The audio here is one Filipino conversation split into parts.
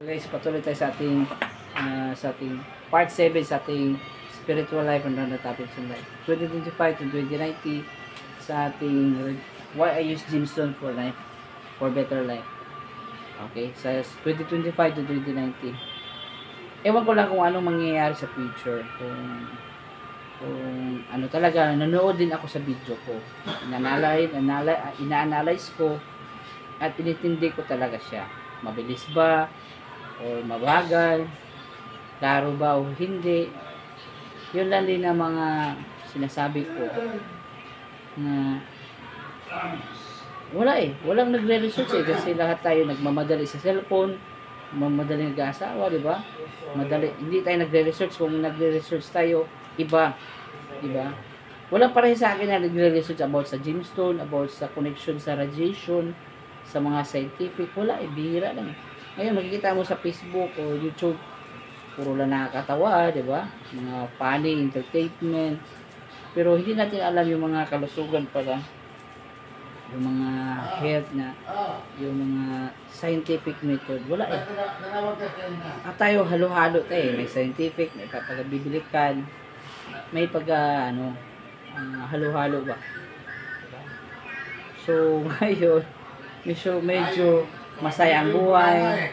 Guys, patuloy tayo sa ating part 7 sa ating spiritual life and other topics in life. 2025 to 2090 sa ating why I use gemstone for life, for better life. Okay, sa 2025 to 2090. Ewan ko lang kung anong mangyayari sa future. Kung ano talaga, nanood din ako sa video ko. Ina-analyze ko at tinitindi ko talaga siya. Mabilis ba? O mabagal, klaro ba o hindi. Yun lang din ang mga sinasabi ko na walang nagre-research kasi lahat tayo nagmamadali sa cellphone, mamadali nag-aasawa, di ba? Madali, hindi tayo nagre-research. Kung nagre-research tayo, iba. Walang pareho sa akin na nagre-research about sa gemstone, about sa connection sa radiation, sa mga scientific, bihira lang. Ngayon, makikita mo sa Facebook o YouTube, puro lang nakakatawa, di ba? Mga funny, entertainment. Pero hindi natin alam yung mga kalusugan pala. Yung mga health na, yung mga scientific method. Wala eh. At tayo, halo-halo tayo. May scientific, may pagbibilikan, may halo-halo ba? So, ngayon, medyo masaya ang buhay,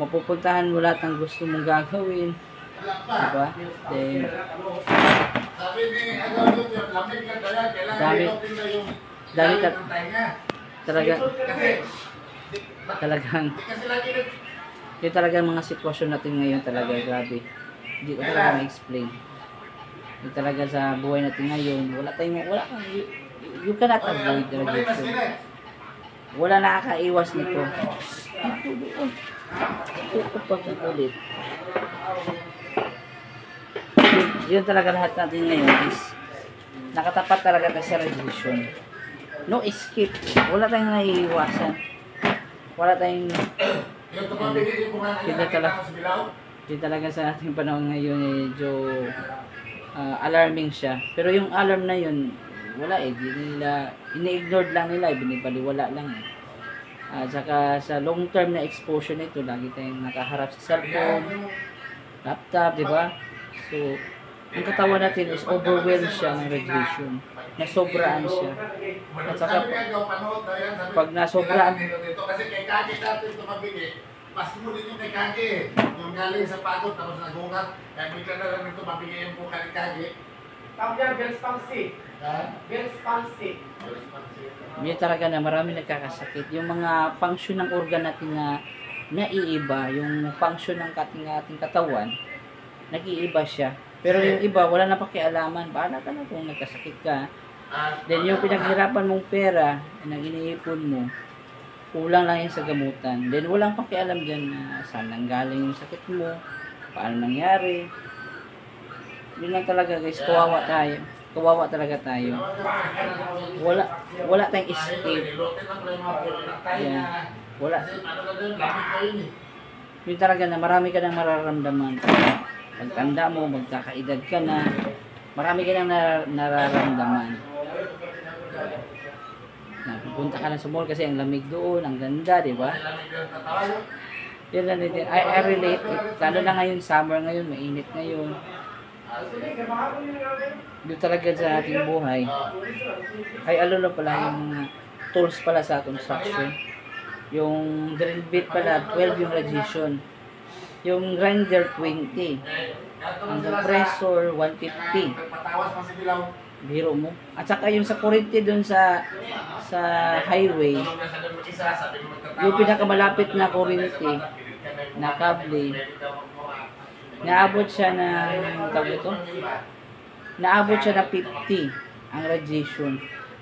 mapupuntahan mo lahat ng gusto mong gagawin, diba? Then, talagang mga sitwasyon natin ngayon talaga, grabe. Hindi ko talaga ma-explain. Yung talaga sa buhay natin ngayon, you cannot avoid the radiation. Wala nakakaiwas nito. Ito doon. Ito pa ulit. Yun talaga lahat natin ngayon is nakatapat talaga tayo sa radiation. No escape. Wala tayong naiiwasan. Wala tayong yun talaga sa ating panahon ngayon medyo alarming siya. Pero yung alarm na yun, wala ini-ignored lang nila, binibaliwala lang eh. Saka sa long term na exposure nito, lagi tayong nakaharap sa cellphone, laptop, di ba? So, ang katawan natin is overwhelmed siya ng radiation. Nasobraan siya. At saka, pag nasobraan, kasi kay kaki natin tumabili, pas mo din yung kay kaki. Yung galing sa pagod, tapos nagungat, kaya bigla na lang ito mabigay yung buka ni kaki. Tawag niya, Bell's palsy. Bell's palsy. May talaga na marami nagkakasakit. Yung mga function ng organ natin na naiiba, yung function ng ating katawan, nag-iiba siya. Pero yung iba, wala na pakialaman. Bahala ka na kung nagkasakit ka. Then yung pinaghirapan mong pera, na iniipon mo, kulang lang yan sa gamutan. Then walang pakialam dyan na saan nanggaling yung sakit mo, paano nangyari. Yun lang talaga guys, kawawa tayo. Kawawa talaga tayo. Wala tayong escape. Yan. Wala. Yun talaga na marami ka nang mararamdaman. Pagtanda mo, magkakaedad ka na, marami ka nang nararamdaman. Pupunta ka na sa mall kasi ang lamig doon, ang ganda, di ba? Yun lang din. I relate. Lalo na ngayon, summer ngayon, mainit ngayon. Doon talaga sa ating buhay. Ay, na pala yung tools pala sa construction. Yung drill bit pala, 12 yung radiation. Yung grinder, 20. Ang compressor, 150. Biro mo. At saka yung sa kurente doon sa highway, yung pinakamalapit na kurente, na kable, naabot siya ng naabot siya na 50 ang radiation.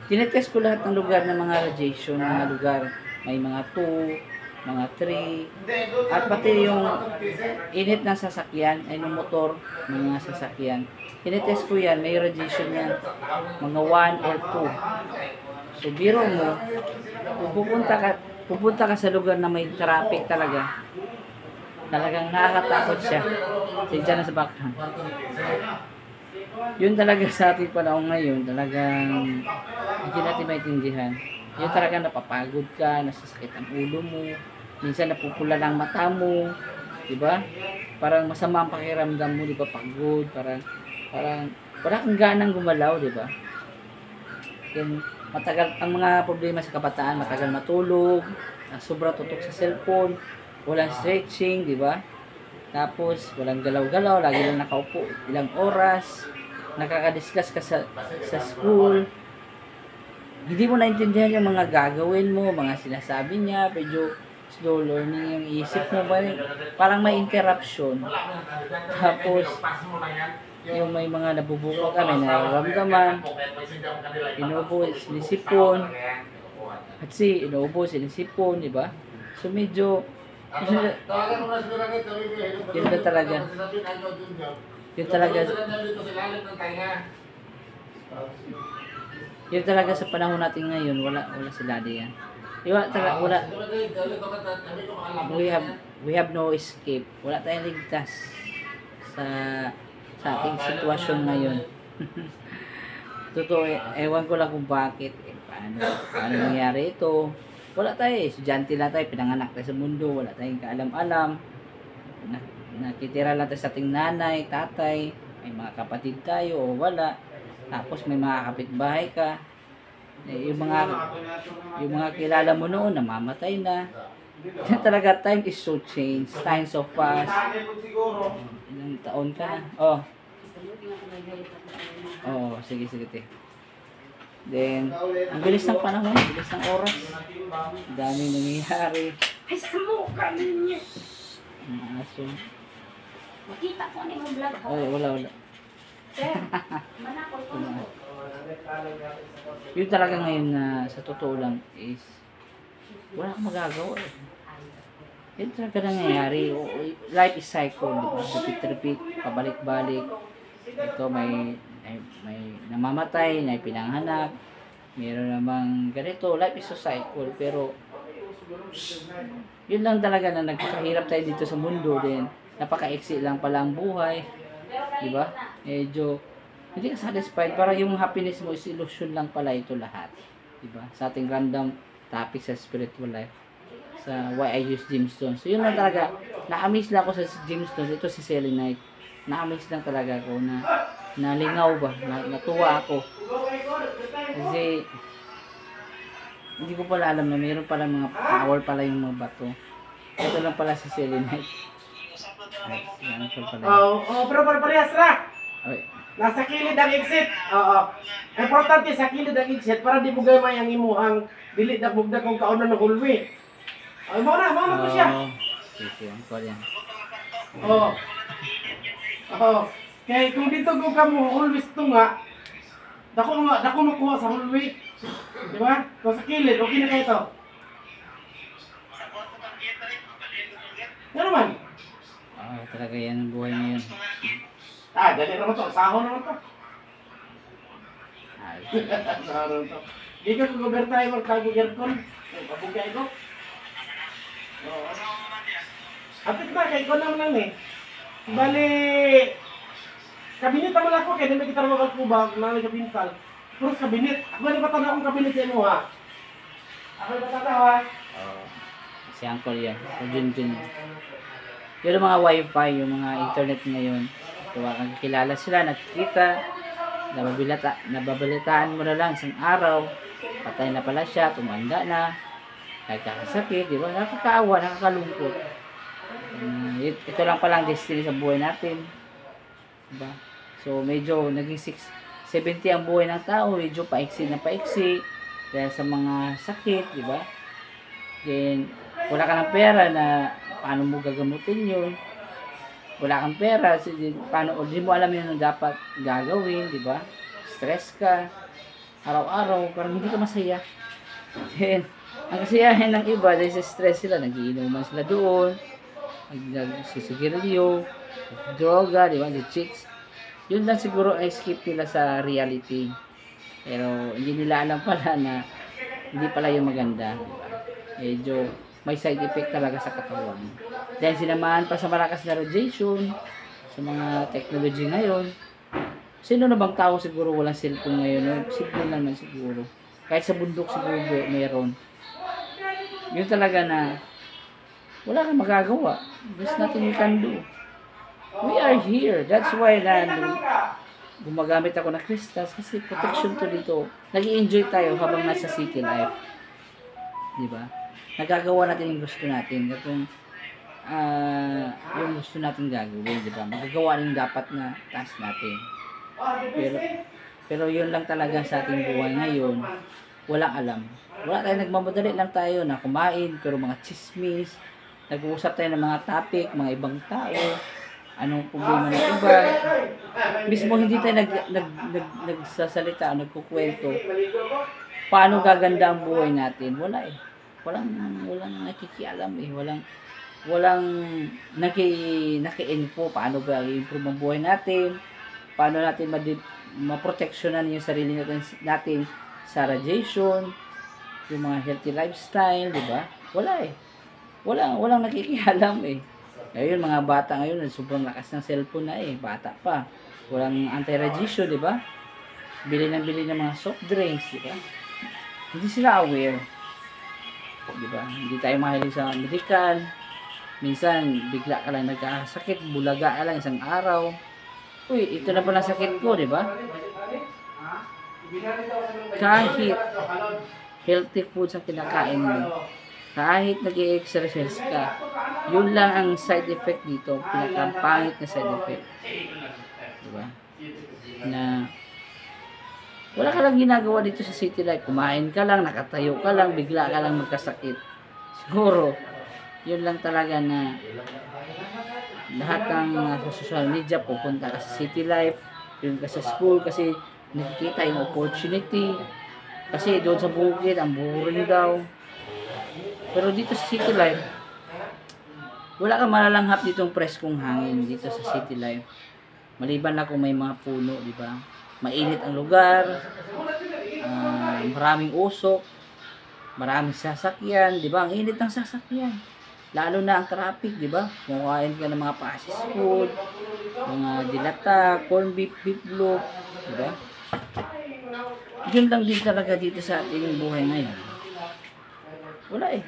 Tinetest ko lahat ng lugar ng mga radiation, mga lugar. May mga 2, mga 3, at pati yung init ng sasakyan, ay ng motor, mga sasakyan. Tinetest ko yan, may radiation yan, mga 1 or 2. So, biro mo, pupunta ka sa lugar na may traffic talaga. Talagang nakakatakot siya. Siya na sa background. Yun talaga sa ating panahon ngayon, talagang hindi natin maintindihan. Yun talaga napapagod ka, nasasakit ang ulo mo, Minsan napupula lang mata mo, di ba? Parang masama ang pakiramdam mo, di ba? Pagod, parang wala kang ganang gumalaw, di ba? Yan, matagal ang mga problema sa kabataan, matagal matulog, sobra tutok sa cellphone, walang stretching, di ba? Tapos walang galaw-galaw, lagi lang nakaupo ilang oras, nakaka-discuss ka sa school. Hindi mo naintindihan yung mga gagawin mo, mga sinasabi niya, medyo slow learning yung isip mo ba, parang may interruption. Tapos yung may mga nabubukol kami nararamdaman, inuubo, sinisipon, at inuubo, sinisipon, di ba? So medyo yun na talaga. Yun talaga. Yun talaga sa panahon natin ngayon, wala sila diyan. Wala. We have no escape. Wala tayong ligtas sa ating sitwasyon ngayon. Totoo, ewan ko lang kung bakit. Paano nangyari ito? Wala tayo, estudyante lang tayo, pinanganak tayo sa mundo, wala tayong kaalam-alam. Nakitira lang tayo sa ating nanay, tatay, may mga kapatid tayo o wala. Tapos may mga kapitbahay ka. Yung mga kilala mo noon, namamatay na. Talaga, time is so changed. Time so fast. Ilang taon ka na. Sige, te. Then, ang bilis ng panahon, bilis ng oras. Daming nangyayari. Ay, samuka ninyo. Mga aso. Makita ko ano yung vlog ko. Ay, wala. Sir, manakol ko na. Yun talaga ngayon na sa totoo lang is wala akong magagawa eh. Yun talaga nangyayari. Life is cycle, di ba? Repeat, pabalik-balik. Ito may namamatay, may pinanghanap. Meron namang ganito. Life is a cycle. Pero yun lang talaga na nagkakahirap tayo dito sa mundo din. Napaka-exit lang pala ang buhay. Di ba? Medyo hindi ka satisfied. Para yung happiness mo is illusion lang pala ito lahat. Di ba? Sa ating random topic sa spiritual life. Sa why I use gemstones. So yun lang talaga. Na-amaze lang ako sa gemstones. Ito si selenite. Na-amaze lang talaga ako na nalingaw ba? Natuwa ako. Kasi hindi ko pala alam na mayroon pala mga power pala yung mga bato. Ito lang pala si selenite. Pero parehas na. Okay. Nasa kilid ang exit. Oo. Importante sa kilid ang exit para di mo gamay ang imuhang dili dagdag kung kaunan ng hulwi. Ay mo na to siya. Sige, ang yan. Oo. Oo. Kaya kung dito ko ka mo always tunga, dako makuha sa hulwi. Di ba? Kung sa kilid, okay na kayo to. Ano man? Talaga yan ang buhay ngayon. Dali naman to. Sahon naman to. Sahon naman to. Di ka kugober tayo magkagugerkon. Pabugay ko. Oo. Apit na, kay ko naman lang eh. Bali, kabinet naman ako, kaya di may kita naman magkubag, nalay kabintal. Puro kabinet. Ako na patanda akong kabinet sa inyo ha. Ako na patanda ha. Si Uncle yan. Si Junjun. Yung mga wifi, yung mga internet ngayon. Kung kilala sila, nakikita, nababalitaan mo na lang isang araw, patay na pala siya, tumanda na, nagkakasakit, di ba? Nakakaawa, nakakalungkot. Ito lang palang destiny sa buhay natin. Diba? So, medyo naging 70 ang buhay ng tao, medyo paiksi na paiksi, dahil sa mga sakit, di ba? Then, wala ka ng pera na paano mo gagamutin yun. Wala kang pera, paano, o di mo alam yun ang dapat gagawin, di ba? Stress ka, araw-araw, parang hindi ka masaya. Then, ang kasiyahin ng iba, dahil sa stress sila, nagiinuman sila doon, nagsisigarilyo, droga, di ba, the chicks. Yun lang siguro ay escape nila sa reality. Pero hindi nila alam pala na hindi pala yung maganda, di ba? Medyo may side effect talaga sa katawan. Dahil sinamahan pa sa malakas na radiation, sa mga technology ngayon. Sino na bang tao siguro walang cellphone ngayon? Simple lang siguro. Kahit sa bundok siguro mayroon. Yun talaga na wala kang magagawa. There's nothing you can do. We are here. That's why gumagamit ako ng crystals kasi protection to dito. Nag-i-enjoy tayo habang nasa city life. Di ba? Nagagawa natin yung gusto natin. Kung yung gusto natin gagawin, di ba? Magagawa rin dapat na task natin. Pero yun lang talaga sa ating buhay ngayon. Walang alam. Wala tayo, nagmamadali lang tayo na kumain, pero mga chismis, nag-uusap tayo ng mga topic, mga ibang tao, anong problema ng iba. Mismo hindi tayo nagsasalita, nagkukwento. Paano gaganda ang buhay natin? Wala eh. Walang nakikialam eh. Walang naki-info. Paano ba i-improve ang buhay natin? Paano natin maproteksyonan yung sarili natin sa radiation, yung mga healthy lifestyle, di ba? Wala eh. Walang nakikialam eh. Ngayon, mga bata ngayon, sobrang lakas ng cellphone na eh. Bata pa. Walang anti-radiation, di ba? Bili ng mga soft drinks, di ba? Hindi sila aware. Di ba? Hindi tayo mahilig sa medical. Minsan, bigla ka lang nagkakasakit, bulaga ka lang isang araw. Uy, ito na pala sakit ko, di ba? Kahit healthy foods ang kinakain mo, kahit nag-i-exercise ka, yun lang ang side effect dito, pinakapangit na side effect. Diba? Na wala ka lang ginagawa dito sa city life. Kumain ka lang, nakatayo ka lang, bigla ka lang magkasakit. Siguro, yun lang talaga na lahat ng sa social media, pupunta ka sa city life, yun ka sa school kasi nakikita yung opportunity. Kasi doon sa bukid, ang boring daw. Pero dito sa city life, wala kang malalanghap ditong preskong hangin dito sa city life. Maliban na kung may mga puno, di ba? Mainit ang lugar, maraming usok, maraming sasakyan, di ba? Ang init ng sasakyan. Lalo na ang traffic, di ba? Kumain ka ng mga fast food, mga dilata, corn beef, beef loaf, di ba? Yun lang din talaga dito sa ating buhay ngayon. Wala eh.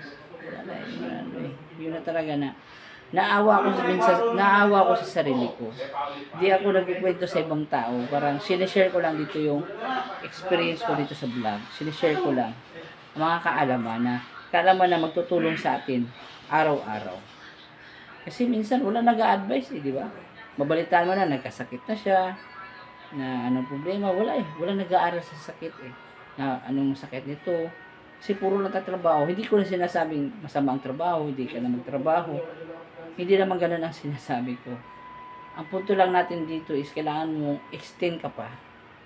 Yun na talaga na naawa ko sa sarili ko. Hindi ako nagkukwento sa ibang tao. Parang sinishare ko lang dito yung experience ko dito sa vlog. Sinishare ko lang ang mga kaalaman na magtutulong sa atin araw-araw. Kasi minsan wala nag-a-advise eh, di ba? Mabalitaan mo na, nagkasakit na siya, na anong problema, wala eh. Wala nag-aaral sa sakit eh. Na anong sakit nito. Kasi puro nagtatrabaho. Hindi ko na sinasabing masama ang trabaho, hindi ka na magtrabaho. Hindi naman ganun ang sinasabi ko. Ang punto lang natin dito is kailangan mo extend ka pa.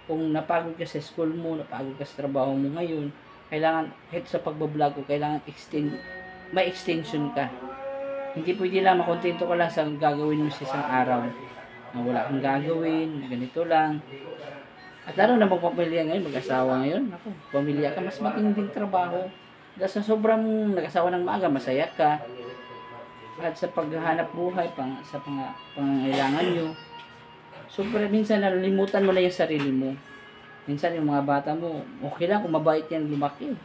Kung napagod ka sa school mo, napagod ka sa trabaho mo ngayon, kailangan, kahit sa pagbablog ko, kailangan may extension ka. Hindi pwede lang makontento ka lang sa gagawin mo sa isang araw. Na wala kang gagawin, ganito lang. At lalo na magpamilya ngayon, mag-asawa ngayon, ako, pamilya ka, mas matinding trabaho. Dahil sa sobrang nag-asawa ng maaga, masaya ka. At sa paghahanap buhay, sa pangangailangan nyo. Sobrang minsan nalilimutan mo na yung sarili mo. Minsan yung mga bata mo, okay lang kung mabait yan lumaki.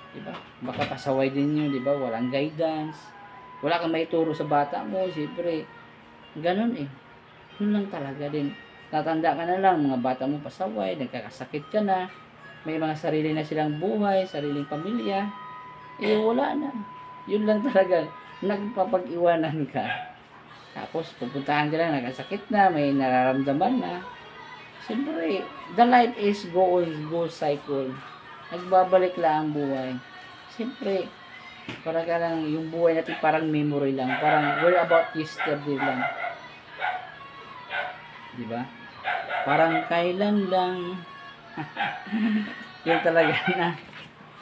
Diba? Baka pasaway din yun, diba? Walang guidance. Wala kang maituro sa bata mo, siyempre. Ganun eh. Yun lang talaga din. Tatanda ka na lang, mga bata mo pasaway, nagkakasakit ka na, may mga sarili na silang buhay, sariling pamilya, eh wala na. Yun lang talaga, nagpapag-iwanan ka. Tapos pupuntahan ka lang, nagkasakit na, may nararamdaman na. Siyempre, the life is go cycle. Nagbabalik lang ang buhay. Siyempre, parang ka lang, yung buhay natin parang memory lang, parang we're about yesterday lang. Diba? Parang kailan lang. Yun talaga na.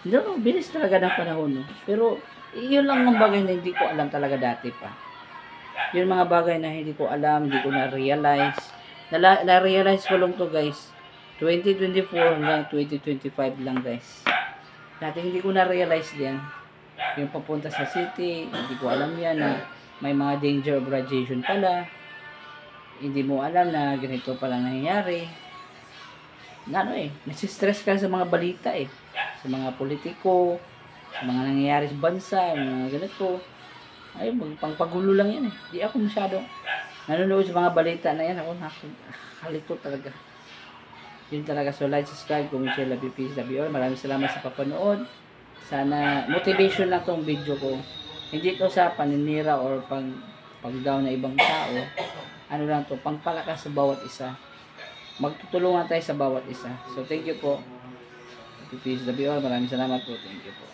No, bilis talaga ng panahon. No? Pero, yun lang ang bagay na hindi ko alam talaga dati pa. Yun mga bagay na hindi ko alam, hindi ko na-realize. Na-realize ko lang to guys. 2024 hanggang 2025 lang guys. Dati hindi ko na-realize yan. Yung papunta sa city, hindi ko alam yan na may mga danger of radiation pala. Hindi mo alam na ganito pala nangyayari. Nasistress ka sa mga balita eh. Sa mga politiko, sa mga nangyayari sa bansa, mga ganito. Ay, pangpagulo lang yan eh. Di ako masyado nanonood sa mga balita na yan. Ako nakakalito talaga. Yun talaga. So, like, subscribe, comment, share, love you, peace, love you all. Maraming salamat sa papanood. Sana, motivation lang tong video ko. Hindi to sa paninira or pag-down na ibang tao. Ano lang to, pangpalakas sa bawat isa. Magtutulungan tayo sa bawat isa. So, thank you po. Peace, love you all. Maraming salamat po. Thank you po.